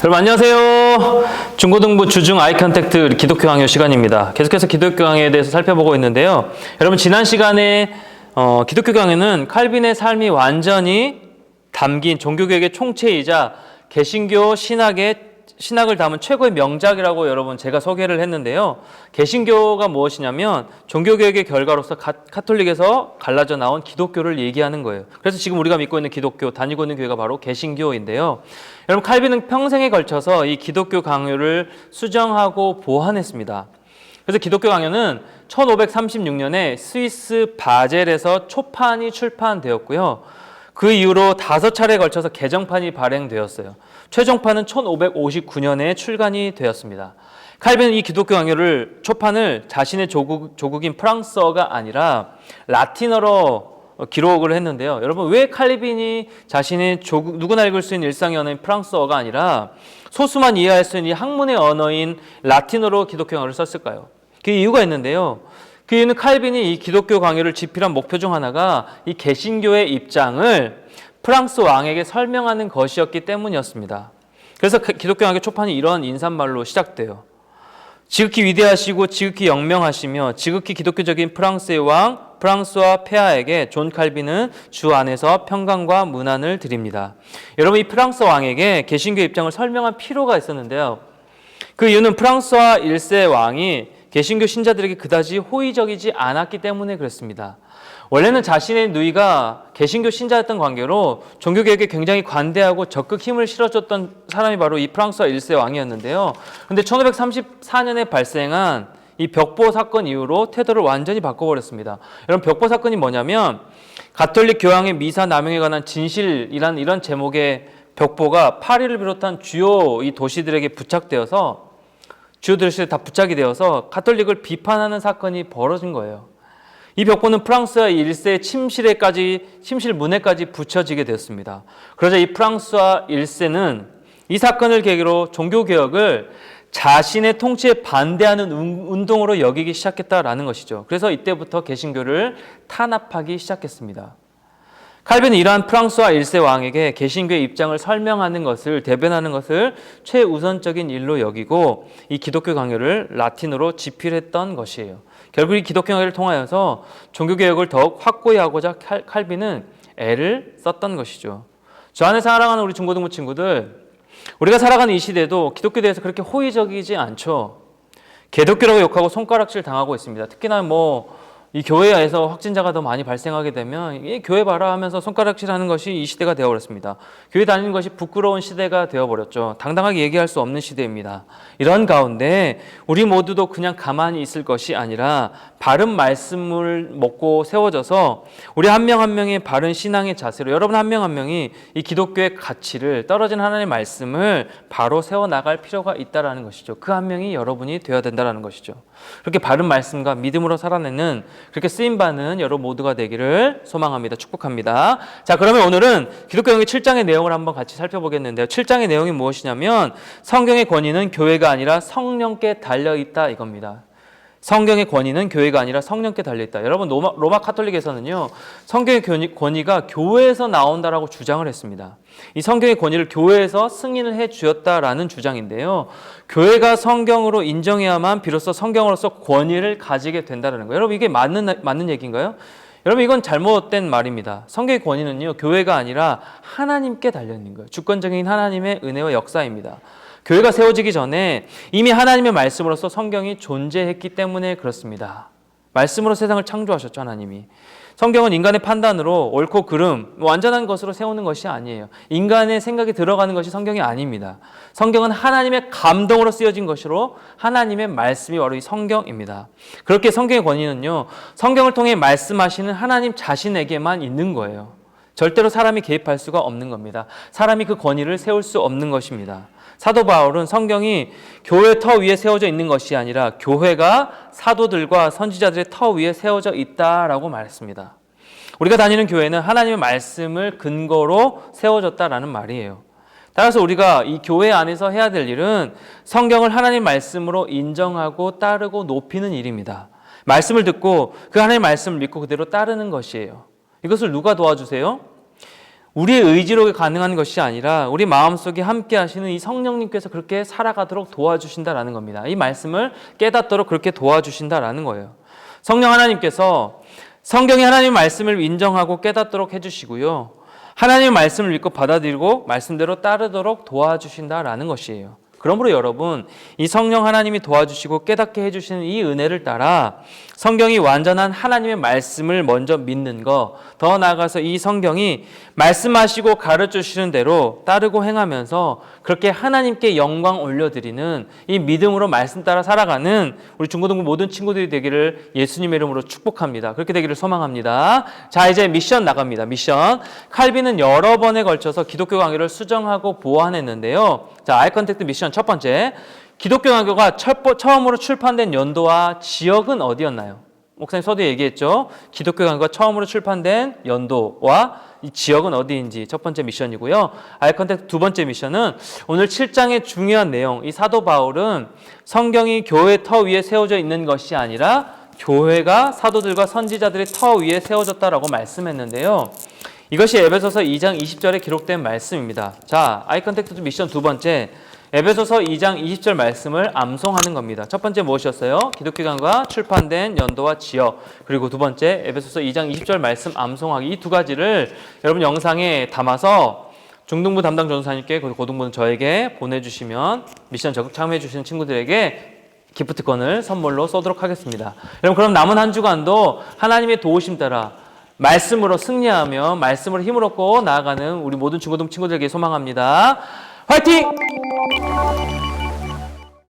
여러분 안녕하세요. 중고등부 주중 아이컨택트 기독교 강요 시간입니다. 계속해서 기독교 강요에 대해서 살펴보고 있는데요. 여러분 지난 시간에 기독교 강요는 칼빈의 삶이 완전히 담긴 종교개혁의 총체이자 개신교 신학을 담은 최고의 명작이라고 여러분 제가 소개를 했는데요. 개신교가 무엇이냐면 종교개혁의 결과로서 카톨릭에서 갈라져 나온 기독교를 얘기하는 거예요. 그래서 지금 우리가 믿고 있는 기독교, 다니고 있는 교회가 바로 개신교인데요. 여러분 칼빈은 평생에 걸쳐서 이 기독교 강요를 수정하고 보완했습니다. 그래서 기독교 강요는 1536년에 스위스 바젤에서 초판이 출판되었고요. 그 이후로 5차례에 걸쳐서 개정판이 발행되었어요. 최종판은 1559년에 출간이 되었습니다. 칼빈은 이 기독교 강요를 초판을 자신의 조국인 프랑스어가 아니라 라틴어로 기록을 했는데요. 여러분 왜 칼빈이 자신의 누구나 읽을 수 있는 일상의 언어인 프랑스어가 아니라 소수만 이해할 수 있는 이 학문의 언어인 라틴어로 기독교 강요를 썼을까요? 그 이유가 있는데요. 그 이유는 칼빈이 이 기독교 강요를 집필한 목표 중 하나가 이 개신교의 입장을 프랑스 왕에게 설명하는 것이었기 때문이었습니다. 그래서 기독교 강요 초판이 이런 인사말로 시작돼요. 지극히 위대하시고 지극히 영명하시며 지극히 기독교적인 프랑스의 왕 프랑스와 폐하에게 존 칼빈은 주 안에서 평강과 문안을 드립니다. 여러분 이 프랑스 왕에게 개신교의 입장을 설명할 필요가 있었는데요. 그 이유는 프랑스와 1세 왕이 개신교 신자들에게 그다지 호의적이지 않았기 때문에 그렇습니다. 원래는 자신의 누이가 개신교 신자였던 관계로 종교개혁에 굉장히 관대하고 적극 힘을 실어줬던 사람이 바로 이 프랑스와 1세 왕이었는데요. 그런데 1534년에 발생한 이 벽보 사건 이후로 태도를 완전히 바꿔버렸습니다. 여러분 벽보 사건이 뭐냐면 가톨릭 교황의 미사 남용에 관한 진실이란 이런 제목의 벽보가 파리를 비롯한 주요 이 도시들에게 부착되어서 주요도시에 다 부착이 되어서 가톨릭을 비판하는 사건이 벌어진 거예요. 이 벽보는 프랑스와 1세의 침실 문에까지 붙여지게 되었습니다. 그러자 이 프랑스와 1세는 이 사건을 계기로 종교개혁을 자신의 통치에 반대하는 운동으로 여기기 시작했다라는 것이죠. 그래서 이때부터 개신교를 탄압하기 시작했습니다. 칼빈은 이러한 프랑스와 1세 왕에게 개신교의 입장을 설명하는 것을, 대변하는 것을 최우선적인 일로 여기고 이 기독교 강요를 라틴어로 집필했던 것이에요. 결국 이 기독교 강요를 통하여서 종교개혁을 더욱 확고히 하고자 칼빈은 애를 썼던 것이죠. 저 안에 사랑하는 우리 중고등부 친구들, 우리가 살아가는 이 시대도 기독교에 대해서 그렇게 호의적이지 않죠. 개독교라고 욕하고 손가락질 당하고 있습니다. 특히나 이 교회에서 확진자가 더 많이 발생하게 되면 이 교회 봐라 하면서 손가락질하는 것이 이 시대가 되어버렸습니다. 교회 다니는 것이 부끄러운 시대가 되어버렸죠. 당당하게 얘기할 수 없는 시대입니다. 이런 가운데 우리 모두도 그냥 가만히 있을 것이 아니라 바른 말씀을 먹고 세워져서 우리 한 명 한 명의 바른 신앙의 자세로 여러분 한 명 한 명이 이 기독교의 가치를 떨어진 하나님의 말씀을 바로 세워나갈 필요가 있다는 것이죠. 그 한 명이 여러분이 되어야 된다는 것이죠. 그렇게 바른 말씀과 믿음으로 살아내는 그렇게 쓰임받는 여러분 모두가 되기를 소망합니다. 축복합니다. 자, 그러면 오늘은 기독교 강요 7장의 내용을 한번 같이 살펴보겠는데요. 7장의 내용이 무엇이냐면 성경의 권위는 교회가 아니라 성령께 달려있다 이겁니다. 성경의 권위는 교회가 아니라 성령께 달려있다. 여러분 로마 카톨릭에서는요. 성경의 권위가 교회에서 나온다라고 주장을 했습니다. 이 성경의 권위를 교회에서 승인을 해 주었다라는 주장인데요. 교회가 성경으로 인정해야만 비로소 성경으로서 권위를 가지게 된다는 거예요. 여러분 이게 맞는 얘기인가요? 여러분 이건 잘못된 말입니다. 성경의 권위는요. 교회가 아니라 하나님께 달려있는 거예요. 주권적인 하나님의 은혜와 역사입니다. 교회가 세워지기 전에 이미 하나님의 말씀으로서 성경이 존재했기 때문에 그렇습니다. 말씀으로 세상을 창조하셨죠, 하나님이. 성경은 인간의 판단으로 옳고 그름, 완전한 것으로 세우는 것이 아니에요. 인간의 생각이 들어가는 것이 성경이 아닙니다. 성경은 하나님의 감동으로 쓰여진 것으로 하나님의 말씀이 바로 이 성경입니다. 그렇게 성경의 권위는요, 성경을 통해 말씀하시는 하나님 자신에게만 있는 거예요. 절대로 사람이 개입할 수가 없는 겁니다. 사람이 그 권위를 세울 수 없는 것입니다. 사도 바울은 성경이 교회 터 위에 세워져 있는 것이 아니라 교회가 사도들과 선지자들의 터 위에 세워져 있다라고 말했습니다. 우리가 다니는 교회는 하나님의 말씀을 근거로 세워졌다라는 말이에요. 따라서 우리가 이 교회 안에서 해야 될 일은 성경을 하나님의 말씀으로 인정하고 따르고 높이는 일입니다. 말씀을 듣고 그 하나님의 말씀을 믿고 그대로 따르는 것이에요. 이것을 누가 도와주세요? 우리의 의지로 가능한 것이 아니라 우리 마음속에 함께 하시는 이 성령님께서 그렇게 살아가도록 도와주신다라는 겁니다. 이 말씀을 깨닫도록 그렇게 도와주신다라는 거예요. 성령 하나님께서 성경이 하나님의 말씀을 인정하고 깨닫도록 해주시고요. 하나님의 말씀을 믿고 받아들이고 말씀대로 따르도록 도와주신다라는 것이에요. 그러므로 여러분, 이 성령 하나님이 도와주시고 깨닫게 해주시는 이 은혜를 따라 성경이 완전한 하나님의 말씀을 먼저 믿는 거, 더 나아가서 이 성경이 말씀하시고 가르쳐주시는 대로 따르고 행하면서 그렇게 하나님께 영광 올려드리는 이 믿음으로 말씀 따라 살아가는 우리 중고등부 모든 친구들이 되기를 예수님의 이름으로 축복합니다. 그렇게 되기를 소망합니다. 자, 이제 미션 나갑니다. 미션. 칼빈은 여러 번에 걸쳐서 기독교 강의를 수정하고 보완했는데요. 자, 아이컨택트 미션 첫 번째. 기독교 강교가 처음으로 출판된 연도와 지역은 어디였나요? 목사님 서두에 얘기했죠. 기독교 강교가 처음으로 출판된 연도와 이 지역은 어디인지 첫 번째 미션이고요. 아이컨택트 두 번째 미션은 오늘 7장의 중요한 내용, 이 사도 바울은 성경이 교회 터 위에 세워져 있는 것이 아니라 교회가 사도들과 선지자들의 터 위에 세워졌다라고 말씀했는데요. 이것이 에베소서 2장 20절에 기록된 말씀입니다. 자, 아이컨택트 미션 두 번째. 에베소서 2장 20절 말씀을 암송하는 겁니다. 첫 번째 무엇이었어요? 기독교 강과 출판된 연도와 지역. 그리고 두 번째 에베소서 2장 20절 말씀 암송하기. 이 두 가지를 여러분 영상에 담아서 중등부 담당 전도사님께 고등부는 저에게 보내주시면 미션 적극 참여해 주시는 친구들에게 기프트권을 선물로 쏘도록 하겠습니다. 여러분 그럼 남은 한 주간도 하나님의 도우심 따라 말씀으로 승리하며 말씀으로 힘을 얻고 나아가는 우리 모든 중고등 친구들에게 소망합니다. 화이팅!